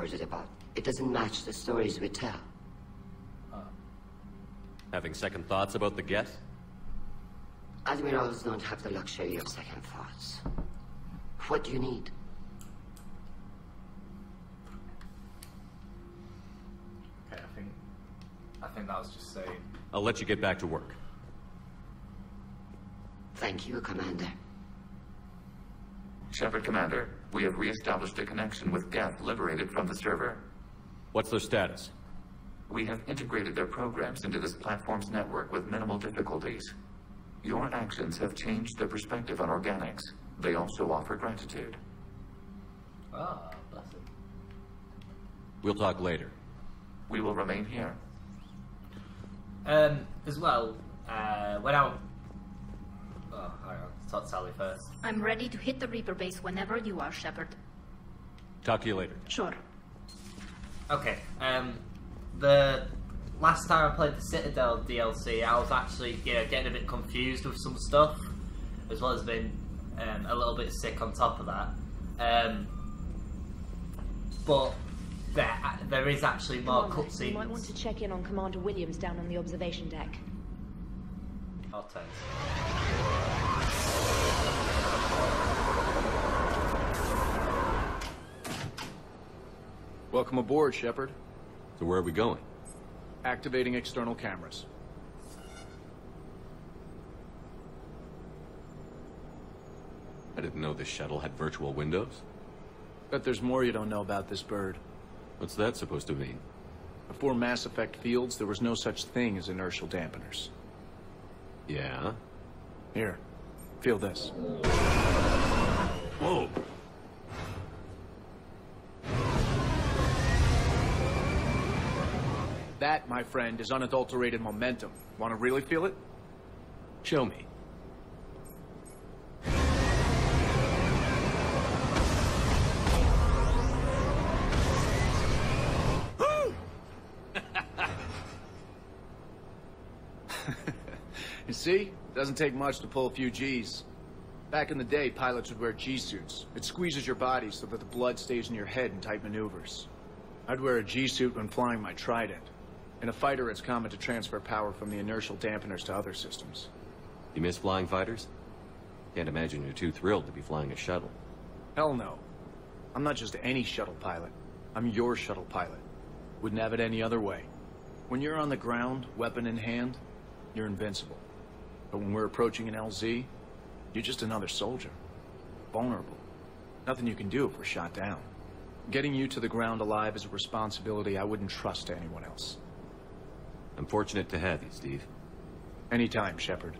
reported about. It doesn't match the stories we tell. Having second thoughts about the guess? Admirals don't have the luxury of second thoughts. What do you need? Okay, I think that was just saying. I'll let you get back to work. Thank you, Commander. Shepard, Commander, we have re-established a connection with Geth liberated from the server. What's their status? We have integrated their programs into this platform's network with minimal difficulties. Your actions have changed their perspective on organics. They also offer gratitude. Ah, bless it. We'll talk later. We will remain here. As well, when I... Oh, hang on. Talk to Sally first. I'm ready to hit the Reaper base whenever you are, Shepard. Talk to you later. Sure. Okay, the last time I played the Citadel DLC, I was actually, getting a bit confused with some stuff, as well as being a little bit sick on top of that. But there is actually more cutscenes. You might want to check in on Commander Williams down on the observation deck. I'll tell you. Welcome aboard, Shepard. So where are we going? Activating external cameras. I didn't know this shuttle had virtual windows. Bet there's more you don't know about this bird. What's that supposed to mean? Before Mass Effect fields, there was no such thing as inertial dampeners. Yeah? Here, feel this. Whoa! That, my friend, is unadulterated momentum. Want to really feel it? Show me. You see? Doesn't take much to pull a few Gs. Back in the day, pilots would wear G-suits. It squeezes your body so that the blood stays in your head in tight maneuvers. I'd wear a G-suit when flying my Trident. In a fighter, it's common to transfer power from the inertial dampeners to other systems. You miss flying fighters? Can't imagine you're too thrilled to be flying a shuttle. Hell no. I'm not just any shuttle pilot. I'm your shuttle pilot. Wouldn't have it any other way. When you're on the ground, weapon in hand, you're invincible. But when we're approaching an LZ, you're just another soldier. Vulnerable. Nothing you can do if we're shot down. Getting you to the ground alive is a responsibility I wouldn't trust to anyone else. I'm fortunate to have you, Steve. Anytime, Shepard.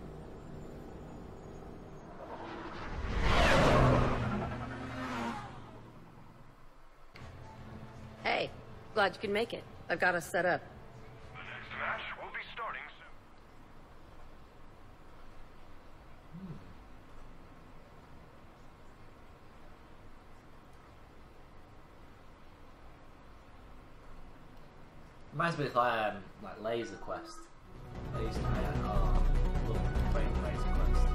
Hey, glad you can make it. I've got us set up. The next match will be starting soon. Reminds me of like Laser Quest. I used to love playing Laser Quest.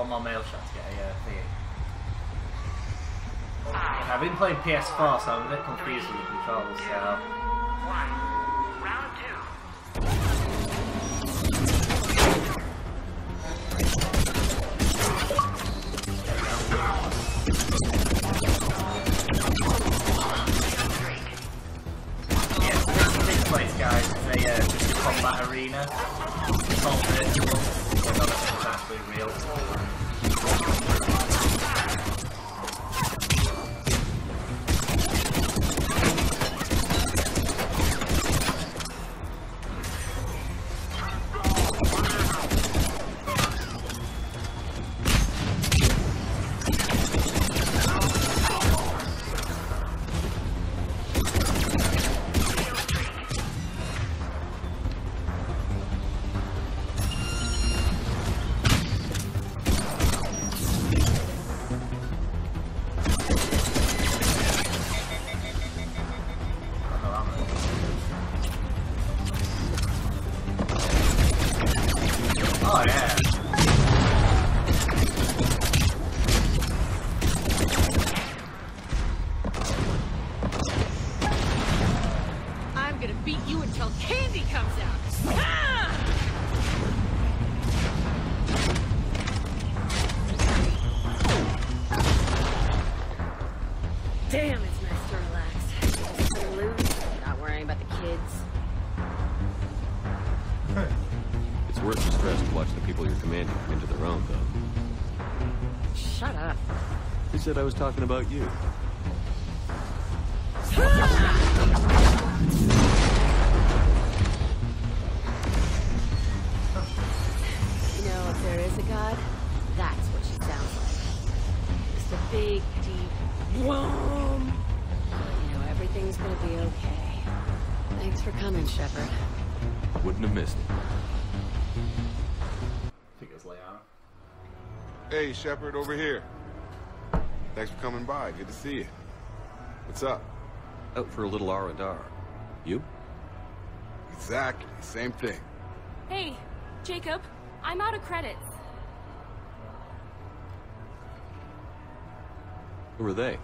one more mail shot to get a thingy. I've been playing PS4, so I'm a bit confused with the controls, so... Round 2. Yeah, so this place, guys, is a combat arena. It's all virtual, so none of it's actually real. Oh yeah. I'm gonna beat you until candy comes out. Ah! Damn, it's nice to relax. Just sit loose, not worrying about the kids. It's worth the stress to watch the people you're commanding come into their own, though. Shut up. Who said I was talking about you? You know, if there is a god, that's what she sounds like. Just a big, deep boom. You know, everything's gonna be okay. Thanks for coming, Shepard. Wouldn't have missed it. I think it's Leon. Hey, Shepard, over here. Thanks for coming by. Good to see you. What's up? Out for a little R&R. You? Exactly. Same thing. Hey, Jacob, I'm out of credits. Who are they?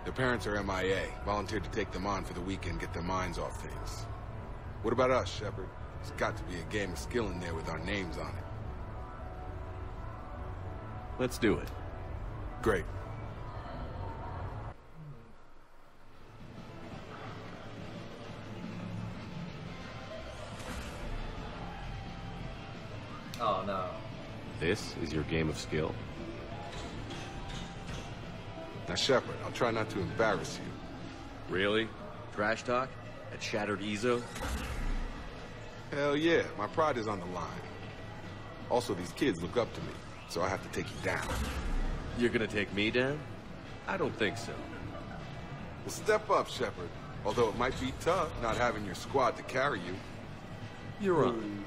Their parents are MIA. Volunteered to take them on for the weekend, get their minds off things. What about us, Shepard? There's got to be a game of skill in there with our names on it. Let's do it. Great. Oh no. This is your game of skill? Now, Shepard, I'll try not to embarrass you. Really? Trash talk? At Shattered Ezo? Hell yeah, my pride is on the line. Also, these kids look up to me, so I have to take you down. You're gonna take me down? I don't think so. Well, step up, Shepard. Although it might be tough not having your squad to carry you. You're on.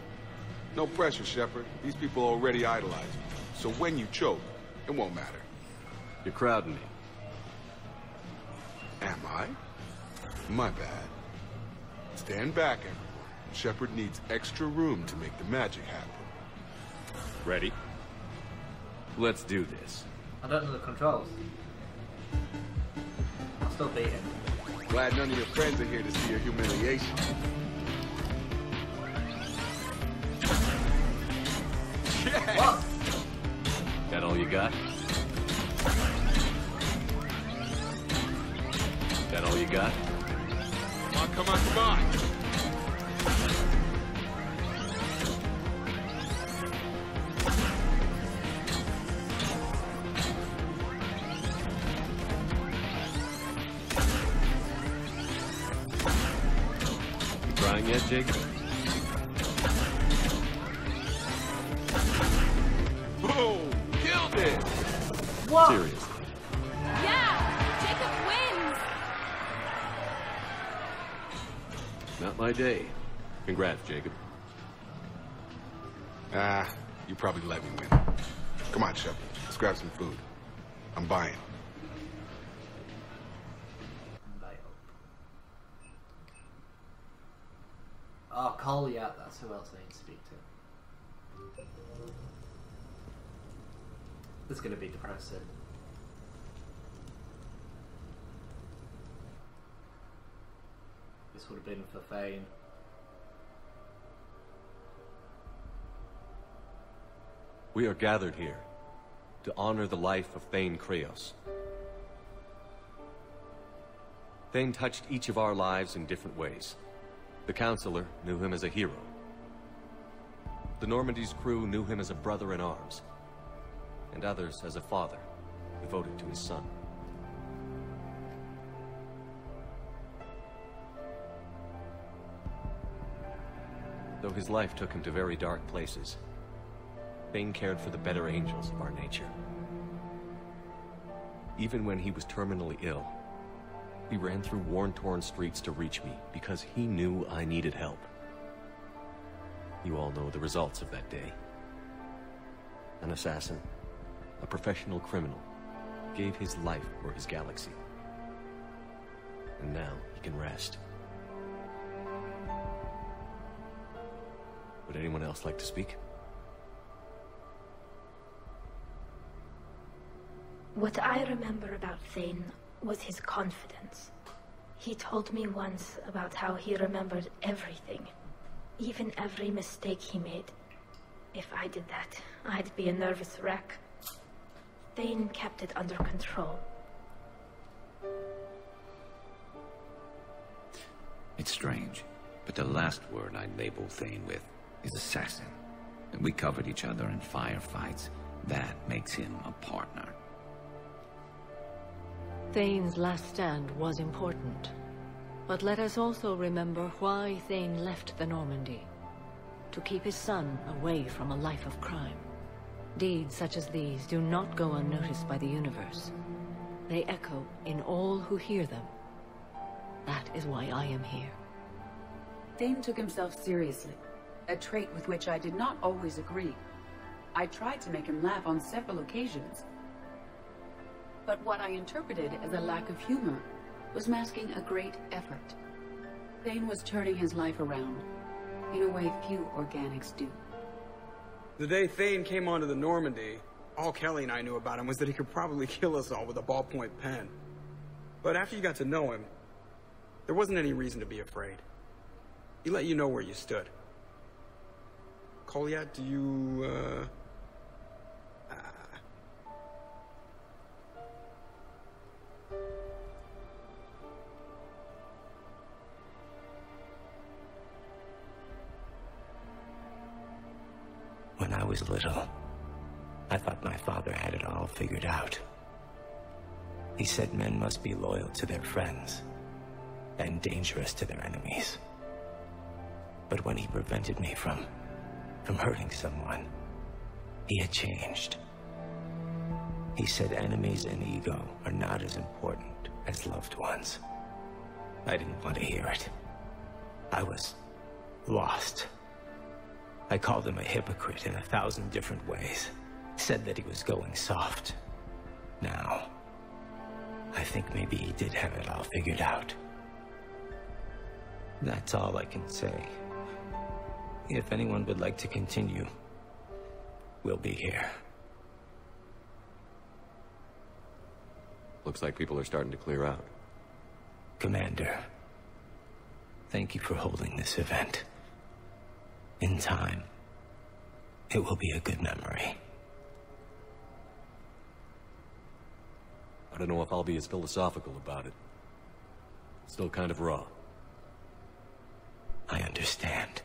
No pressure, Shepard. These people already idolize you. So when you choke, it won't matter. You're crowding me. Am I? My bad. Stand back, everyone. Shepard needs extra room to make the magic happen. Ready? Let's do this. I don't know the controls. I'll still beat him. Glad none of your friends are here to see your humiliation. What? That all you got? That all you got? Come on, come on, come on! You trying yet, Jacob? Boom! Killed it! What? Seriously. Yeah! Jacob wins! Not my day. Congrats, Jacob. You probably let me win. Come on, Shepard. Let's grab some food. I'm buying. Oh, Cole, yeah, that's who else I need to speak to. It's gonna be depressing. This would have been for Thane. We are gathered here to honor the life of Thane Kreos. Thane touched each of our lives in different ways. The Counselor knew him as a hero. The Normandy's crew knew him as a brother in arms, and others as a father devoted to his son. Though his life took him to very dark places, Thane cared for the better angels of our nature. Even when he was terminally ill, he ran through worn-torn streets to reach me because he knew I needed help. You all know the results of that day. An assassin, a professional criminal, gave his life for his galaxy. And now he can rest. Would anyone else like to speak? What I remember about Thane was his confidence. He told me once about how he remembered everything, even every mistake he made. If I did that, I'd be a nervous wreck. Thane kept it under control. It's strange, but the last word I'd label Thane with is assassin. And we covered each other in firefights. That makes him a partner. Thane's last stand was important. But let us also remember why Thane left the Normandy. To keep his son away from a life of crime. Deeds such as these do not go unnoticed by the universe. They echo in all who hear them. That is why I am here. Thane took himself seriously, a trait with which I did not always agree. I tried to make him laugh on several occasions. But what I interpreted as a lack of humor was masking a great effort. Thane was turning his life around, in a way few organics do. The day Thane came onto the Normandy, all Kelly and I knew about him was that he could probably kill us all with a ballpoint pen. But after you got to know him, there wasn't any reason to be afraid. He let you know where you stood. Kolyat, do you, When I was little, I thought my father had it all figured out. He said men must be loyal to their friends and dangerous to their enemies. But when he prevented me from hurting someone, he had changed. He said enemies and ego are not as important as loved ones. I didn't want to hear it. I was lost. I called him a hypocrite in 1,000 different ways. Said that he was going soft. Now, I think maybe he did have it all figured out. That's all I can say. If anyone would like to continue, we'll be here. Looks like people are starting to clear out. Commander, thank you for holding this event. In time, it will be a good memory. I don't know if I'll be as philosophical about it. Still kind of raw. I understand.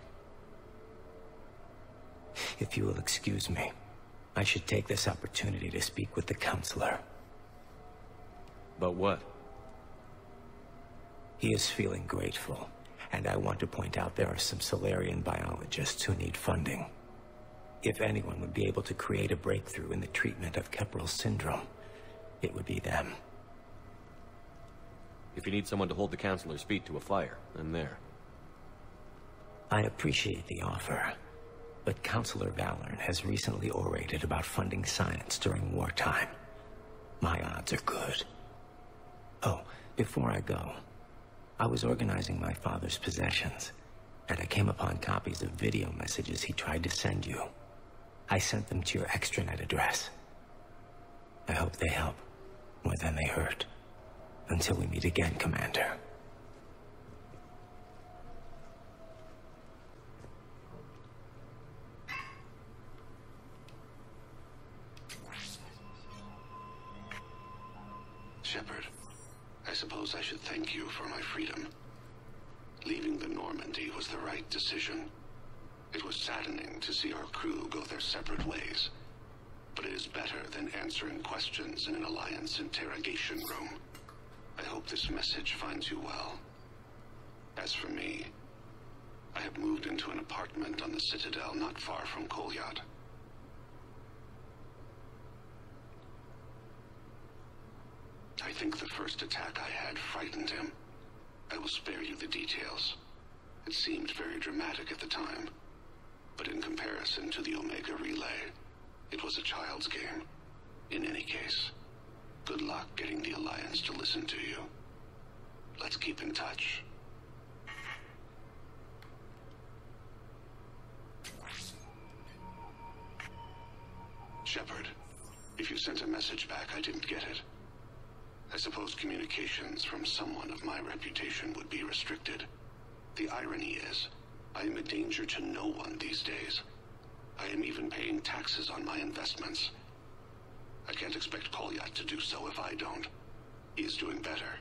If you will excuse me, I should take this opportunity to speak with the Counselor. About what? He is feeling grateful, and I want to point out there are some Solarian biologists who need funding. If anyone would be able to create a breakthrough in the treatment of Keppel's syndrome, it would be them. If you need someone to hold the Counselor's feet to a fire, I'm there. I appreciate the offer, but Counselor Valorn has recently orated about funding science during wartime. My odds are good. Oh, before I go, I was organizing my father's possessions, and I came upon copies of video messages he tried to send you. I sent them to your extranet address. I hope they help more than they hurt. Until we meet again, Commander. Shepard, I suppose I should thank you for my freedom. Leaving the Normandy was the right decision. It was saddening to see our crew go their separate ways, but it is better than answering questions in an Alliance interrogation room. I hope this message finds you well. As for me, I have moved into an apartment on the Citadel not far from Kolyat. I think the first attack I had frightened him. I will spare you the details. It seemed very dramatic at the time, but in comparison to the Omega Relay, it was a child's game. In any case, good luck getting the Alliance to listen to you. Let's keep in touch. Shepard, if you sent a message back, I didn't get it. I suppose communications from someone of my reputation would be restricted. The irony is, I am a danger to no one these days. I am even paying taxes on my investments. I can't expect Kolyat to do so if I don't. He is doing better.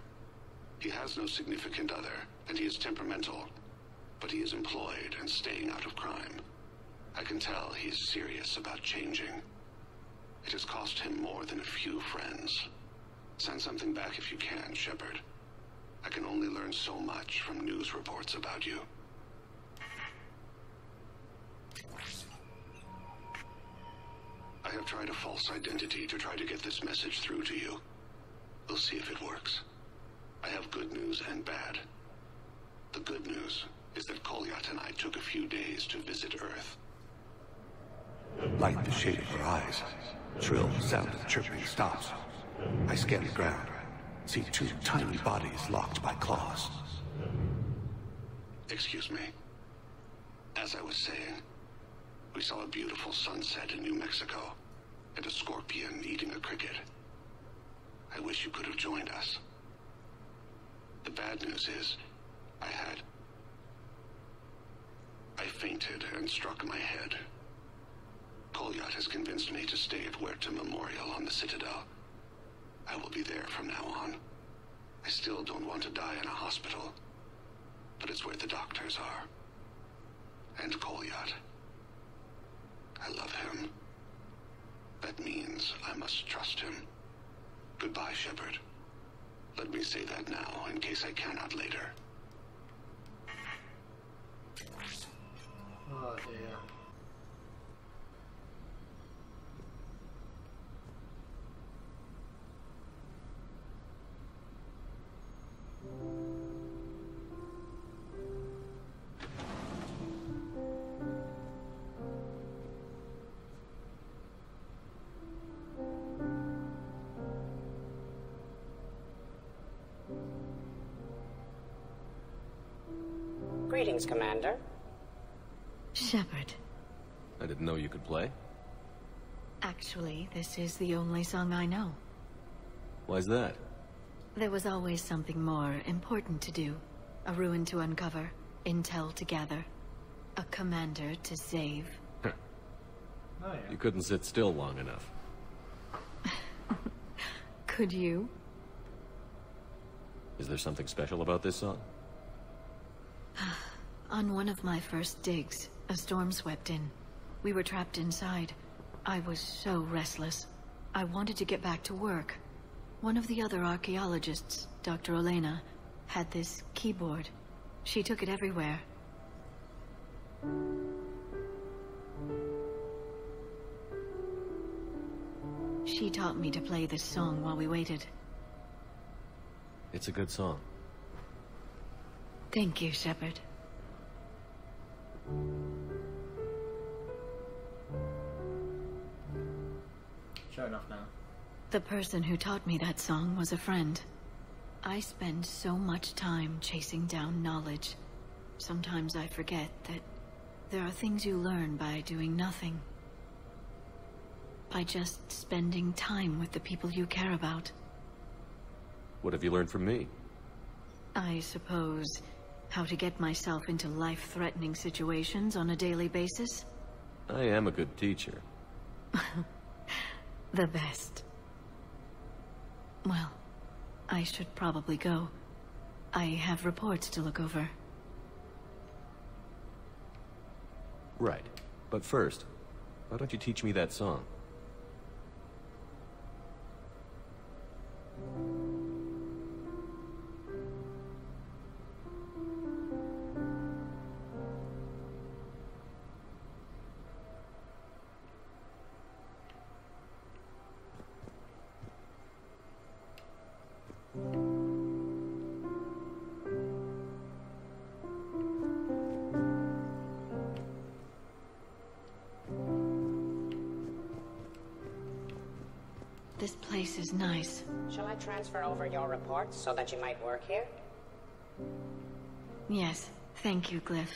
He has no significant other, and he is temperamental, but he is employed and staying out of crime. I can tell he is serious about changing. It has cost him more than a few friends. Send something back if you can, Shepard. I can only learn so much from news reports about you. I have tried a false identity to try to get this message through to you. We'll see if it works. I have good news and bad. The good news is that Kolyat and I took a few days to visit Earth. Light the shade of her eyes. Shrill sound of chirping stops. I scan the ground. See two tiny bodies locked by claws. Excuse me. As I was saying, we saw a beautiful sunset in New Mexico, and a scorpion eating a cricket. I wish you could have joined us. The bad news is, I fainted and struck my head. Kolyat has convinced me to stay at Huerta Memorial on the Citadel. I will be there from now on. I still don't want to die in a hospital, but it's where the doctors are. And Kolyat. I love him. That means I must trust him. Goodbye, Shepard. Let me say that now, in case I cannot later. Oh dear. Greetings, Commander. Shepard. I didn't know you could play. Actually, this is the only song I know. Why's that? There was always something more important to do. A ruin to uncover, intel to gather, a commander to save. Oh, yeah. You couldn't sit still long enough. Could you? Is there something special about this song? On one of my first digs, a storm swept in. We were trapped inside. I was so restless. I wanted to get back to work. One of the other archaeologists, Dr. Elena, had this keyboard. She took it everywhere. She taught me to play this song while we waited. It's a good song. Thank you, Shepard. Sure enough now. The person who taught me that song was a friend. I spend so much time chasing down knowledge. Sometimes I forget that there are things you learn by doing nothing. by just spending time with the people you care about. What have you learned from me? I suppose how to get myself into life-threatening situations on a daily basis. I am a good teacher. The best. Well, I should probably go. I have reports to look over. Right. But first, why don't you teach me that song? This place is nice. Shall I transfer over your reports so that you might work here? Yes, thank you, Glyph.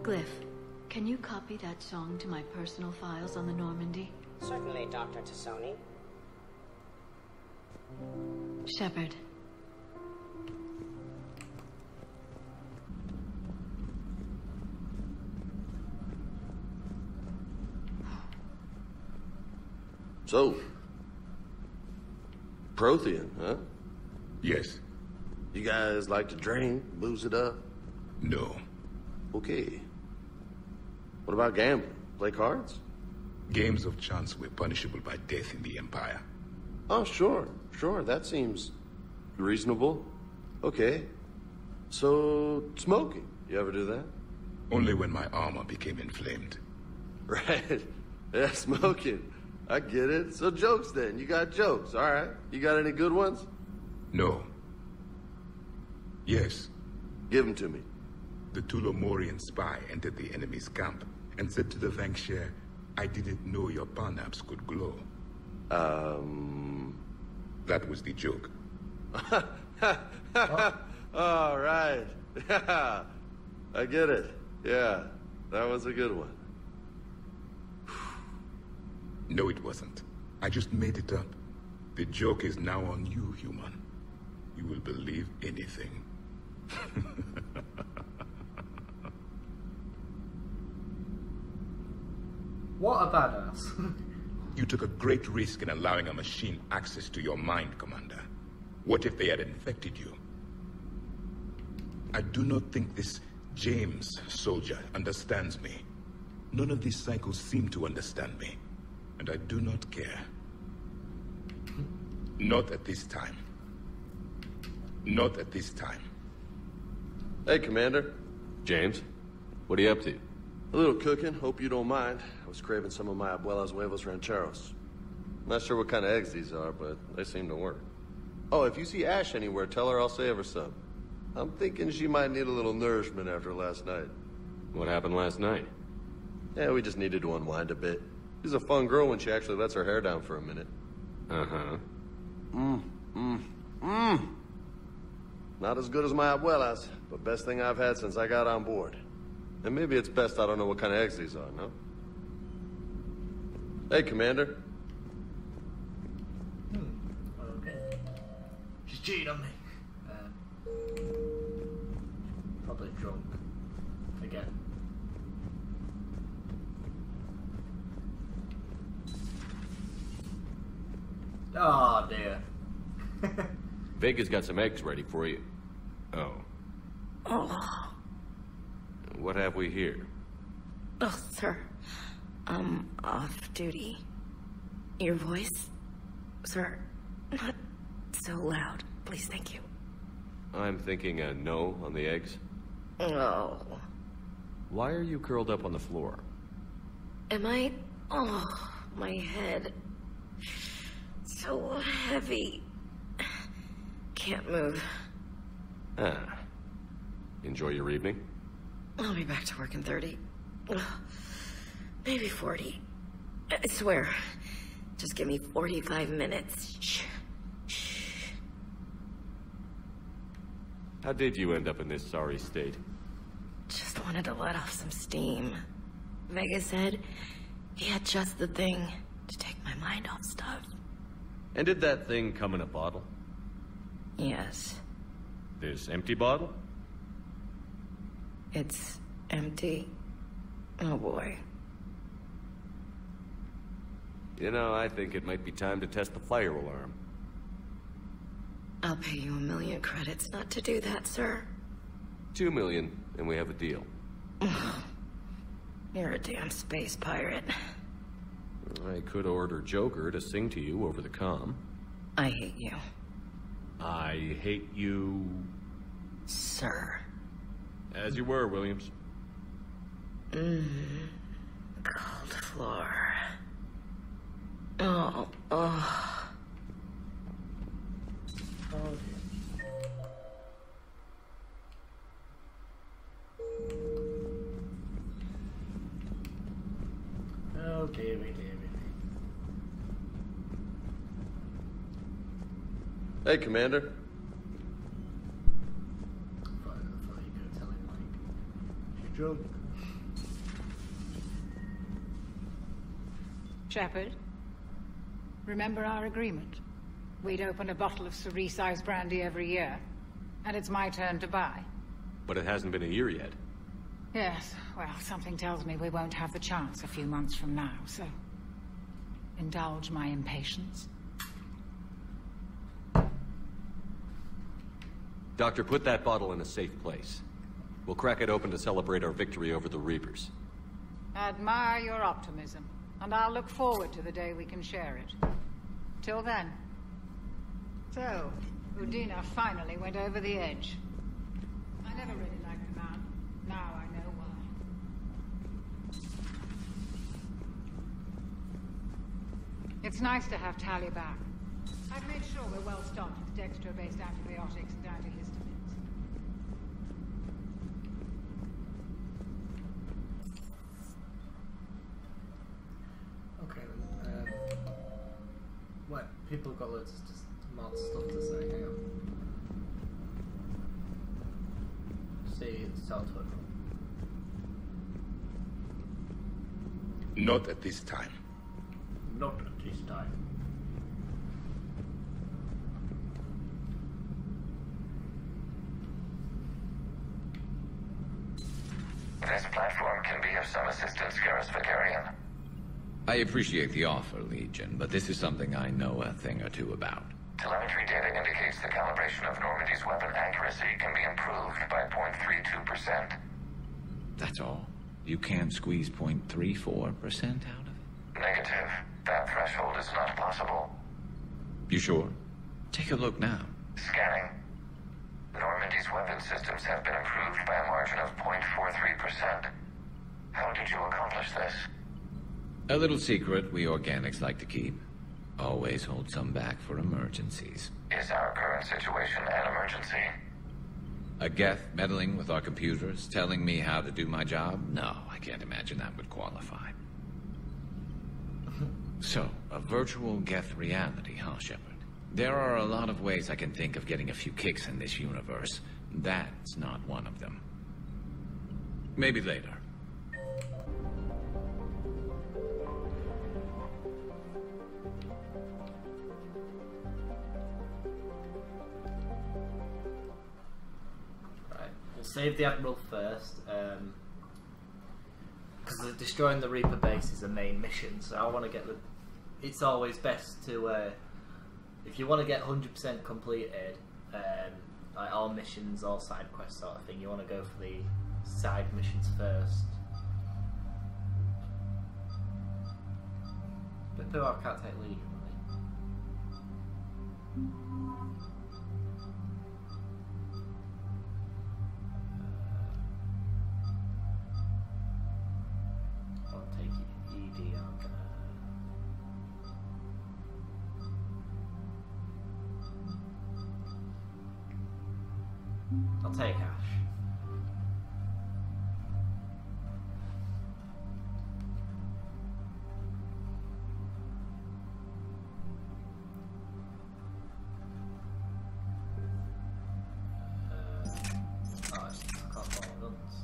Glyph, can you copy that song to my personal files on the Normandy? Certainly, Dr. Tassoni. Shepard. So, Prothean, huh? Yes. You guys like to drink, booze it up? No. Okay. What about gambling? Play cards? Games of chance were punishable by death in the Empire. Oh, sure. That seems reasonable. Okay. So, smoking. You ever do that? Only when my armor became inflamed. Right. Yeah, smoking. I get it. So jokes then. You got jokes. All right. You got any good ones? No. Yes. Give them to me. The Tulomorian spy entered the enemy's camp and said to the Vanksher, I didn't know your parnaps could glow. That was the joke. All right. Yeah. I get it. Yeah. That was a good one. No, it wasn't. I just made it up. The joke is now on you, human. You will believe anything. What a badass. You took a great risk in allowing a machine access to your mind, Commander. What if they had infected you? I do not think this James soldier understands me. None of these psychos seem to understand me. And I do not care. Not at this time. Not at this time. Hey, Commander. James, what are you up to? A little cooking. Hope you don't mind. I was craving some of my abuela's huevos rancheros. Not sure what kind of eggs these are, but they seem to work. Oh, if you see Ash anywhere, tell her I'll save her some. I'm thinking she might need a little nourishment after last night. What happened last night? Yeah, we just needed to unwind a bit. She's a fun girl when she actually lets her hair down for a minute. Uh-huh. Not as good as my abuela's, but best thing I've had since I got on board. And maybe it's best I don't know what kind of eggs these are, no? Hey, Commander. Okay. She's cheating on me. Probably drunk. Again. Oh dear. Vega's got some eggs ready for you. Oh. Oh. What have we here? Oh, sir. I'm off duty. Your voice? Sir, not so loud. Please, thank you. I'm thinking a no on the eggs. Oh. Why are you curled up on the floor? Am I? Oh, my head. So heavy. Can't move. Ah. Enjoy your evening? I'll be back to work in 30. Maybe 40. I swear. Just give me 45 minutes. Shh. How did you end up in this sorry state? Just wanted to let off some steam. Vega said he had just the thing to take my mind off stuff. And did that thing come in a bottle? Yes. This empty bottle? It's empty. Oh boy. You know, I think it might be time to test the fire alarm. I'll pay you 1 million credits not to do that, sir. 2 million, and we have a deal. You're a damn space pirate. I could order Joker to sing to you over the comm. I hate you. I hate you... Sir. As you were, Williams. Cold floor. Oh. Oh, dearie. Hey, Commander. Shepard, remember our agreement? We'd open a bottle of cerise-sized brandy every year, and it's my turn to buy. But it hasn't been a year yet. Yes, well, something tells me we won't have the chance a few months from now, so... indulge my impatience. Doctor, put that bottle in a safe place. We'll crack it open to celebrate our victory over the Reapers. Admire your optimism, and I'll look forward to the day we can share it. Till then. So, Udina finally went over the edge. I never really liked the man. Now I know why. It's nice to have Talia back. I've made sure we're well stocked with dextro-based antibiotics and antihistamines. Okay, what? People got loads of just mad stuff to say. Hang on. See, it's out to Not at this time. Not at this time. This platform can be of some assistance, Garrus Vicarian. I appreciate the offer, Legion, but this is something I know a thing or two about. Telemetry data indicates the calibration of Normandy's weapon accuracy can be improved by 0.32%. That's all? You can't squeeze 0.34% out of it? Negative. That threshold is not possible. You sure? Take a look now. Scanning. Normandy's weapon systems have been improved by a margin of 0.43%. How did you accomplish this? A little secret we organics like to keep. Always hold some back for emergencies. Is our current situation an emergency? A Geth meddling with our computers, telling me how to do my job? No, I can't imagine that would qualify. So, a virtual Geth reality, huh, Shepard? There are a lot of ways I can think of getting a few kicks in this universe. That's not one of them. Maybe later. We'll save the Admiral first, because destroying the Reaper base is a main mission, so I want to get the... It's always best to, if you want to get 100% completed, like all missions, all side quests sort of thing, you want to go for the side missions first. But though I can't take Legion, I'll take ED on. I'll take Ash. I can't follow guns.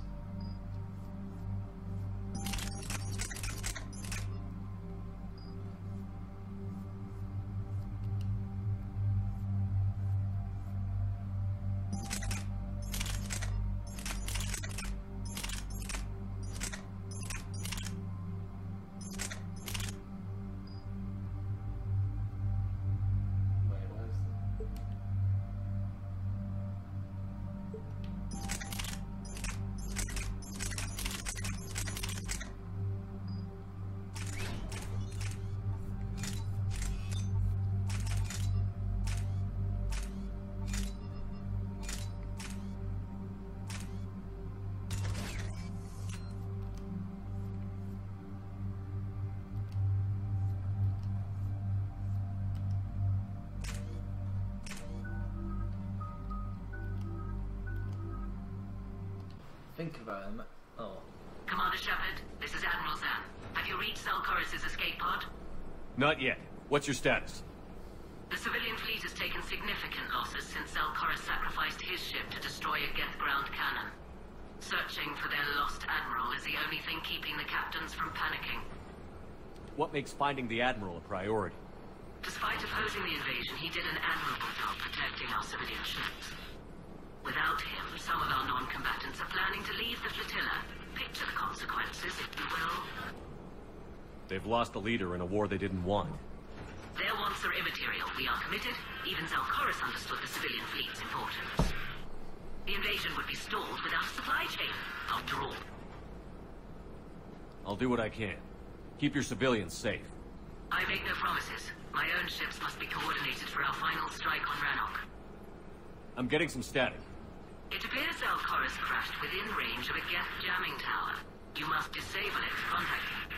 thinking about him. Oh. Commander Shepard, this is Admiral Zan. Have you reached Zelkoris' escape pod? Not yet. What's your status? The civilian fleet has taken significant losses since Zelkoris sacrificed his ship to destroy a Geth ground cannon. Searching for their lost admiral is the only thing keeping the captains from panicking. What makes finding the Admiral a priority? Despite opposing the invasion, he did an admirable job protecting our civilian ships. Without him, some of our non-combatants are planning to leave the flotilla. Picture the consequences, if you will. They've lost a leader in a war they didn't want. Their wants are immaterial. We are committed. Even Zelkoris understood the civilian fleet's importance. The invasion would be stalled without a supply chain, after all. I'll do what I can. Keep your civilians safe. I make no promises. My own ships must be coordinated for our final strike on Rannoch. I'm getting some static. It appears Zelkoris crashed within range of a Geth jamming tower. You must disable it to contact him.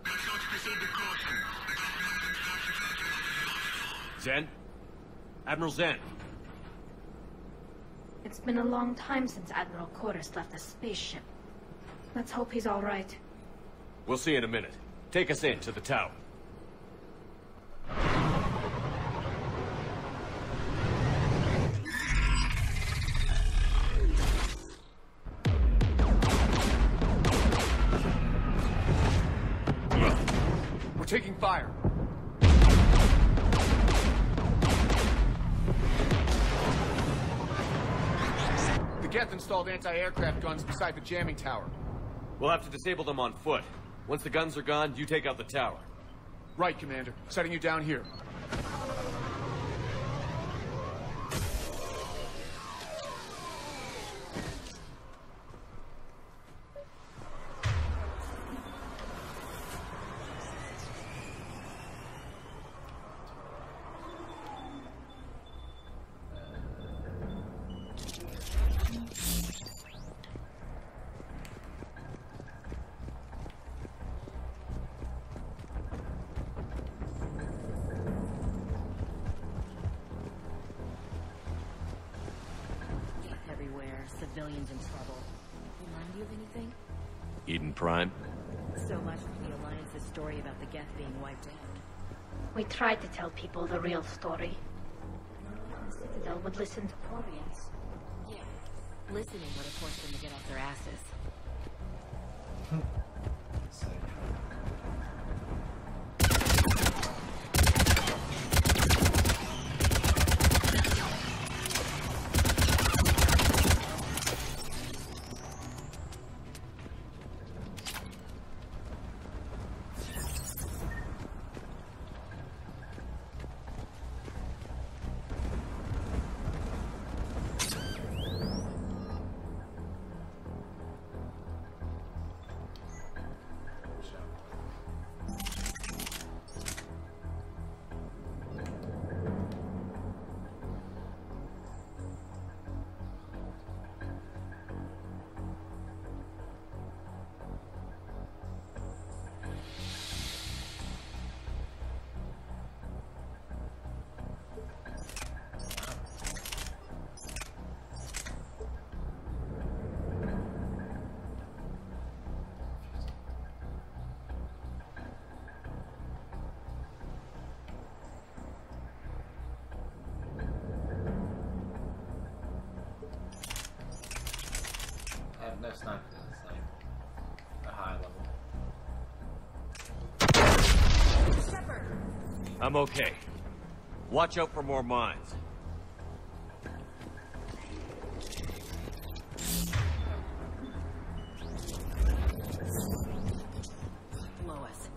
Make sure to proceed with caution. Zen? Admiral Zen? It's been a long time since Admiral Koris left the spaceship. Let's hope he's all right. We'll see in a minute. Take us in to the tower. We're taking fire. The Geth installed anti-aircraft guns beside the jamming tower. We'll have to disable them on foot. Once the guns are gone, you take out the tower. Right, Commander. Setting you down here. Civilians in trouble. Remind you of anything? Eden Prime? So much for the Alliance's story about the Geth being wiped out. We tried to tell people the real story. The Citadel would listen to Orients. Yeah. Listening would have forced them to get off their asses. No snipers, it's like a high level. Shepard! I'm okay. Watch out for more mines. Blow us.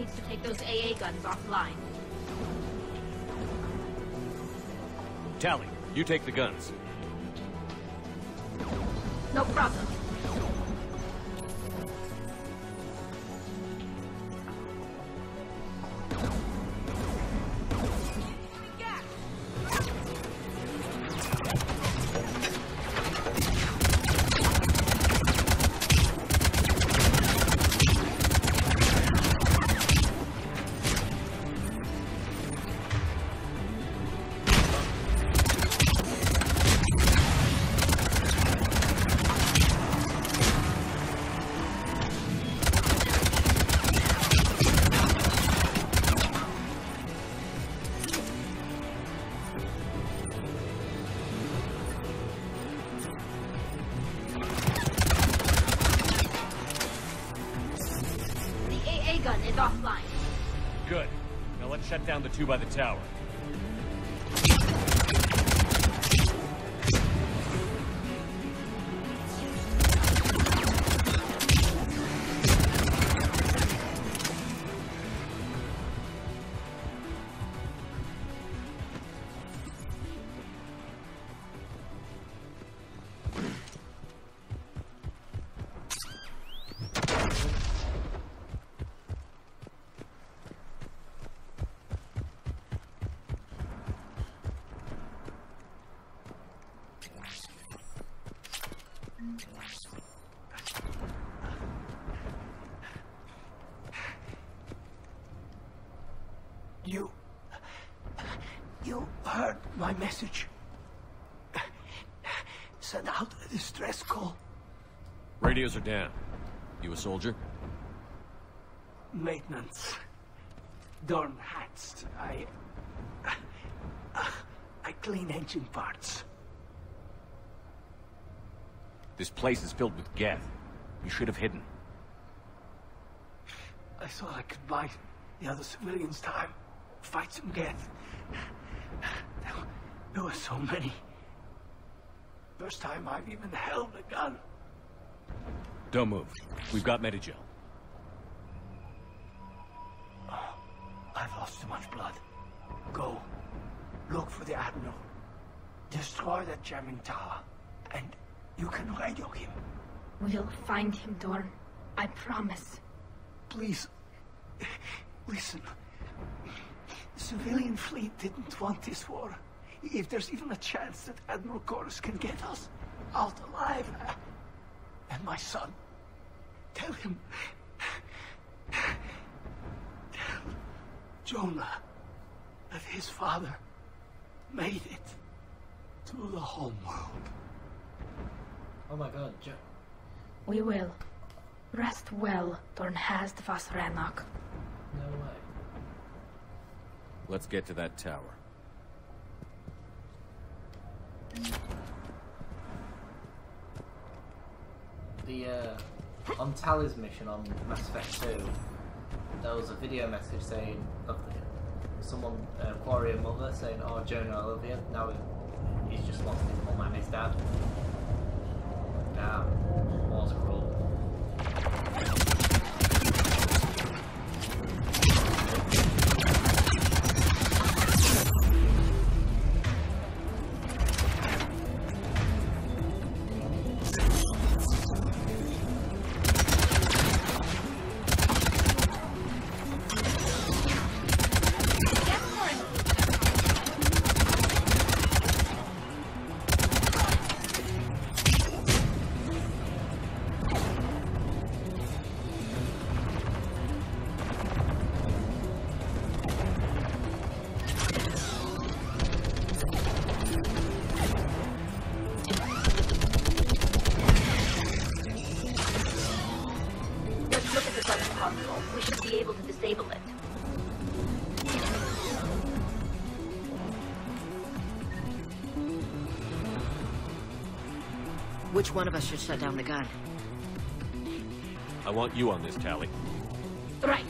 needs to take those AA guns offline. Tally, you take the guns. No problem. Gun is offline. Good. Now let's shut down the two by the tower. You heard my message. Send out a distress call. Radios are down. You a soldier? Maintenance. Dorn hats. I clean engine parts. This place is filled with Geth. You should have hidden. I thought I could buy the other civilians time. Fight some Geth. There were so many. First time I've even held a gun. Don't move. We've got Medigel. Oh, I've lost too much blood. Go. Look for the Admiral. Destroy that jamming tower. And you can radio him. We'll find him, Dorn. I promise. Please. Listen. The civilian fleet didn't want this war. If there's even a chance that Admiral Chorus can get us out alive, and my son, tell him, tell Jonah that his father made it to the home world. Oh my god, We will. Rest well, Dorn Hast vas Rannoch. No way. Let's get to that tower. On Tally's mission on Mass Effect 2, there was a video message saying of someone, Warrior Mother, saying, "Oh, Jonah, I love you." Now he's just lost his mum and his dad. Damn, war's cruel. We should be able to disable it. Which one of us should shut down the gun? I want you on this, Tally. Right.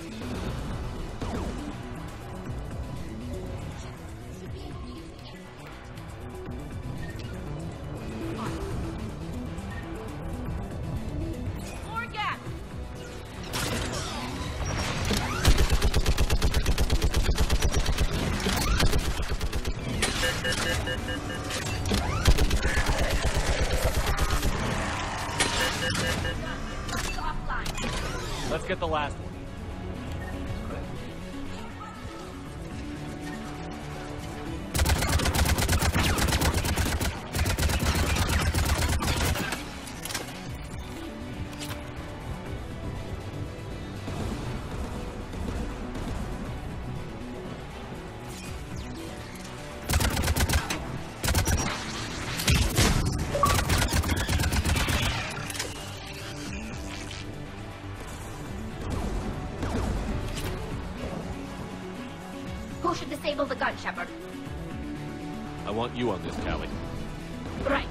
Let's get the last one. Who should disable the gun, Shepard? I want you on this, Callie. Right.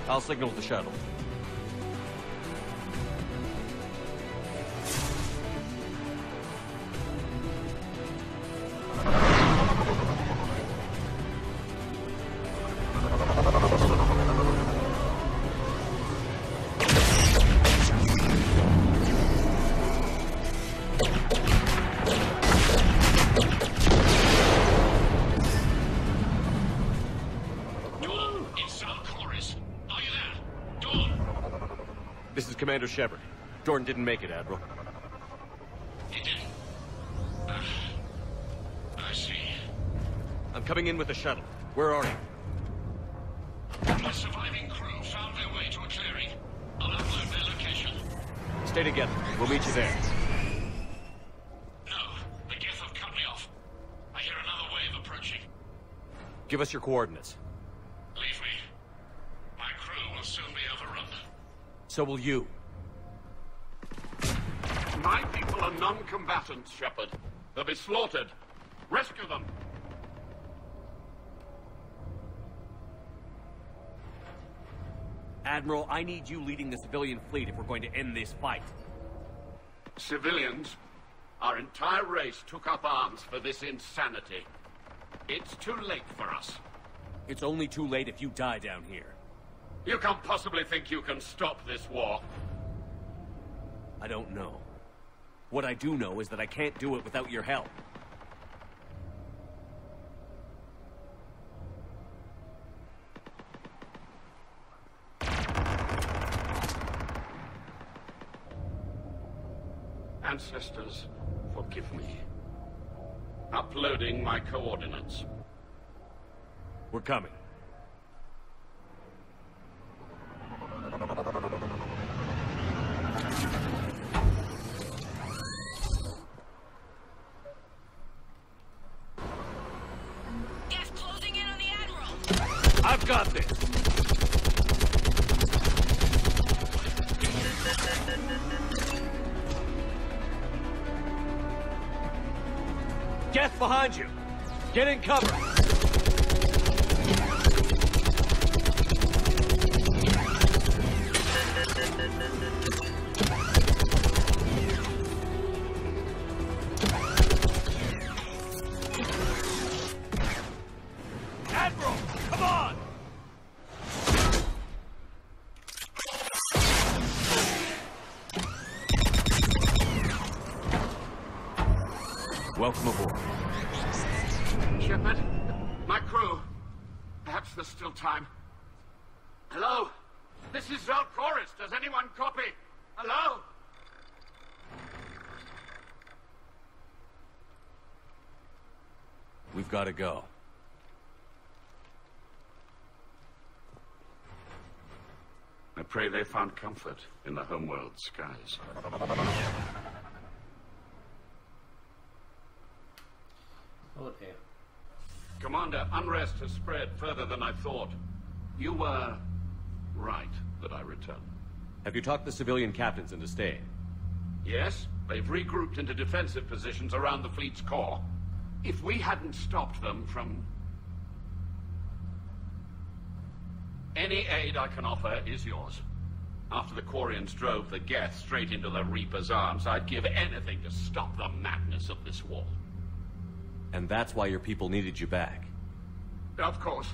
I'll signal the shuttle. This is Commander Shepard. Jordan didn't make it, Admiral. He didn't? I see. I'm coming in with the shuttle. Where are you? My surviving crew found their way to a clearing. I'll upload their location. Stay together. We'll meet you there. No, the Geth have cut me off. I hear another wave approaching. Give us your coordinates. Leave me. My crew will soon be overrun. So will you. My people are non-combatants, Shepard. They'll be slaughtered. Rescue them. Admiral, I need you leading the civilian fleet if we're going to end this fight. Civilians? Our entire race took up arms for this insanity. It's too late for us. It's only too late if you die down here. You can't possibly think you can stop this war. I don't know. What I do know is that I can't do it without your help. Ancestors, forgive me. Uploading my coordinates. We're coming. Gas closing in on the Admiral. I've got this. Geth behind you. Get in cover. Admiral, come on! Welcome aboard. Shepard, my crew. Perhaps there's still time. Hello? This is Zalcoris. Does anyone copy? Hello? We've got to go. I pray they found comfort in the homeworld skies. Oh dear. Commander, unrest has spread further than I thought. You were right that I returned. Have you talked the civilian captains into staying? Yes, they've regrouped into defensive positions around the fleet's core. If we hadn't stopped them from... Any aid I can offer is yours. After the Quarians drove the Geth straight into the Reaper's arms, I'd give anything to stop the madness of this war. And that's why your people needed you back. Of course.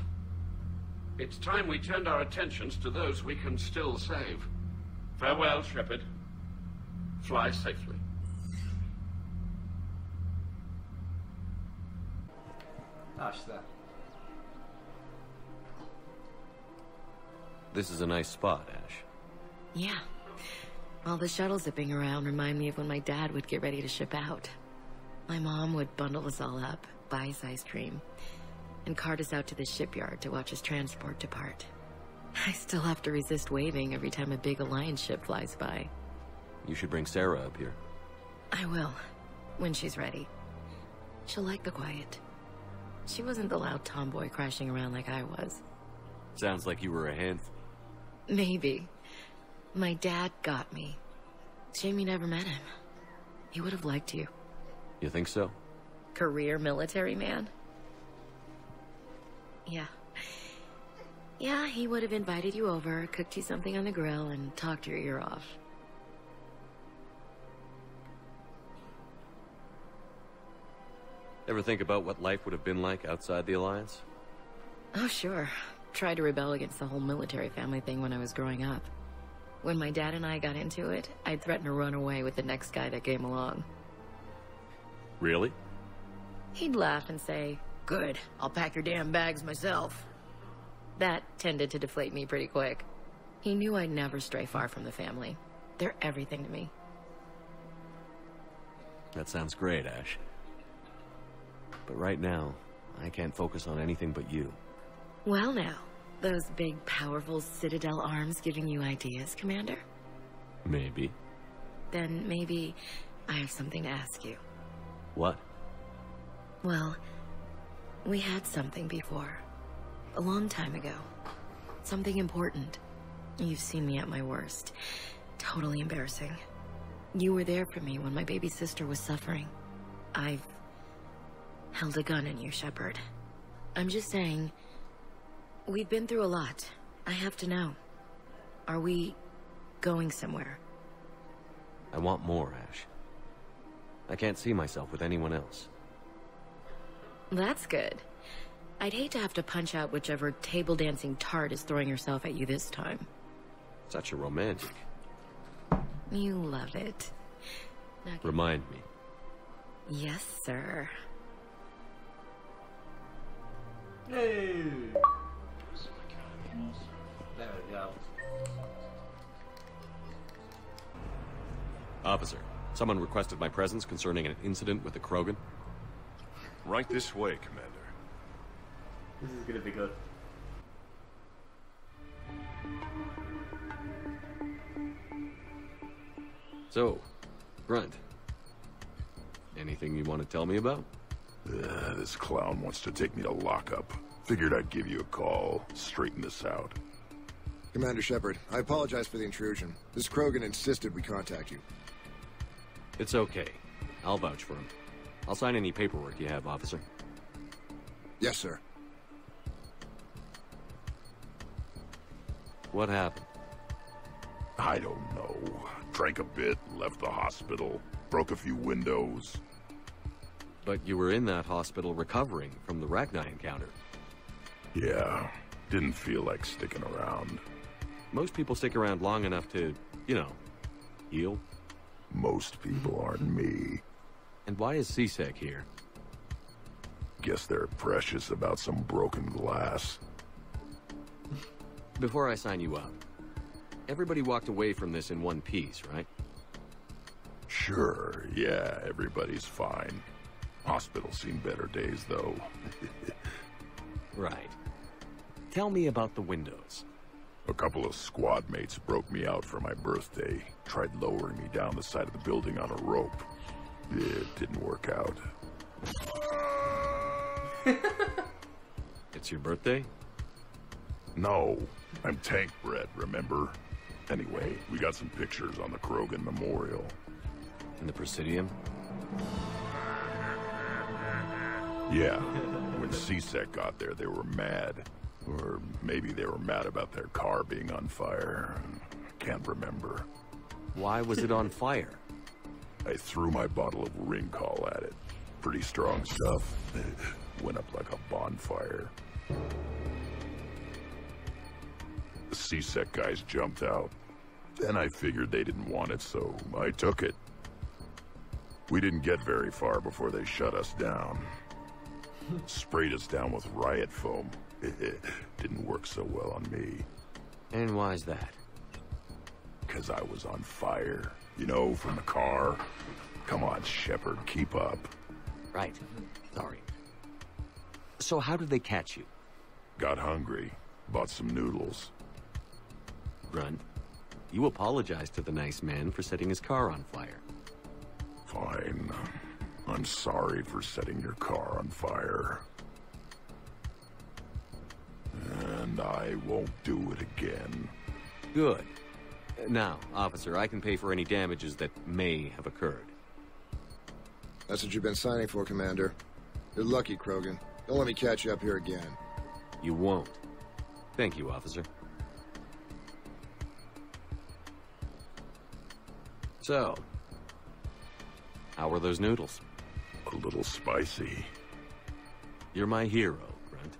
It's time we turned our attentions to those we can still save. Farewell, Shepard. Fly safely. Ash there. This is a nice spot, Ash. Yeah. All the shuttles zipping around remind me of when my dad would get ready to ship out. My mom would bundle us all up, buy us ice cream, and cart us out to the shipyard to watch his transport depart. I still have to resist waving every time a big Alliance ship flies by. You should bring Sarah up here. I will, when she's ready. She'll like the quiet. She wasn't the loud tomboy crashing around like I was. Sounds like you were a handful. Maybe. My dad got me. Shame you never met him. He would have liked you. You think so? Career military man? Yeah. Yeah, he would have invited you over, cooked you something on the grill, and talked your ear off. Ever think about what life would have been like outside the Alliance? Oh, sure. Tried to rebel against the whole military family thing when I was growing up. When my dad and I got into it, I'd threaten to run away with the next guy that came along. Really? He'd laugh and say, "Good, I'll pack your damn bags myself." That tended to deflate me pretty quick. He knew I'd never stray far from the family. They're everything to me. That sounds great, Ash. But right now, I can't focus on anything but you. Well now, those big, powerful Citadel arms giving you ideas, Commander? Maybe. Then maybe I have something to ask you. What? Well, we had something before. A long time ago. Something important. You've seen me at my worst. Totally embarrassing. You were there for me when my baby sister was suffering. I've held a gun in you, Shepard. I'm just saying, we've been through a lot. I have to know. Are we going somewhere? I want more, Ash. I can't see myself with anyone else. That's good. I'd hate to have to punch out whichever table-dancing tart is throwing herself at you this time. Such a romantic. You love it. Now, Remind me. yes, sir. Hey. There we go. Officer, someone requested my presence concerning an incident with the Krogan. Right this way, Commander. This is gonna be good. So, Grunt. Anything you want to tell me about? This clown wants to take me to lockup. Figured I'd give you a call, straighten this out. Commander Shepard, I apologize for the intrusion. This Krogan insisted we contact you. It's okay. I'll vouch for him. I'll sign any paperwork you have, officer. Yes, sir. What happened? I don't know. Drank a bit, left the hospital, broke a few windows. But you were in that hospital recovering from the Rachni encounter. Yeah, didn't feel like sticking around. Most people stick around long enough to, you know, heal. Most people aren't me. And why is C-Sec here? Guess they're precious about some broken glass. Before I sign you up, everybody walked away from this in one piece, right? Sure, yeah, everybody's fine. Hospital's seen better days, though. Right. Tell me about the windows. A couple of squad mates broke me out for my birthday. Tried lowering me down the side of the building on a rope. It didn't work out. It's your birthday? No, I'm tank bred, remember? Anyway, we got some pictures on the Krogan Memorial. In the Presidium? Yeah, when CSEC got there, they were mad. Or maybe they were mad about their car being on fire. Can't remember. Why was it on fire? I threw my bottle of Ringcall at it. Pretty strong stuff. Went up like a bonfire. The CSEC guys jumped out. Then I figured they didn't want it, so I took it. We didn't get very far before they shut us down. Sprayed us down with riot foam. Didn't work so well on me. And why's that? 'Cause I was on fire. You know, from the car. Come on, Shepard, keep up. Right. Sorry. So how did they catch you? Got hungry. Bought some noodles. Grunt, you apologized to the nice man for setting his car on fire. Fine. I'm sorry for setting your car on fire. And I won't do it again. Good. Now, officer, I can pay for any damages that may have occurred. That's what you've been signing for, Commander. You're lucky, Krogan. Don't let me catch you up here again. You won't. Thank you, officer. So, how were those noodles? A little spicy. You're my hero, Grunt.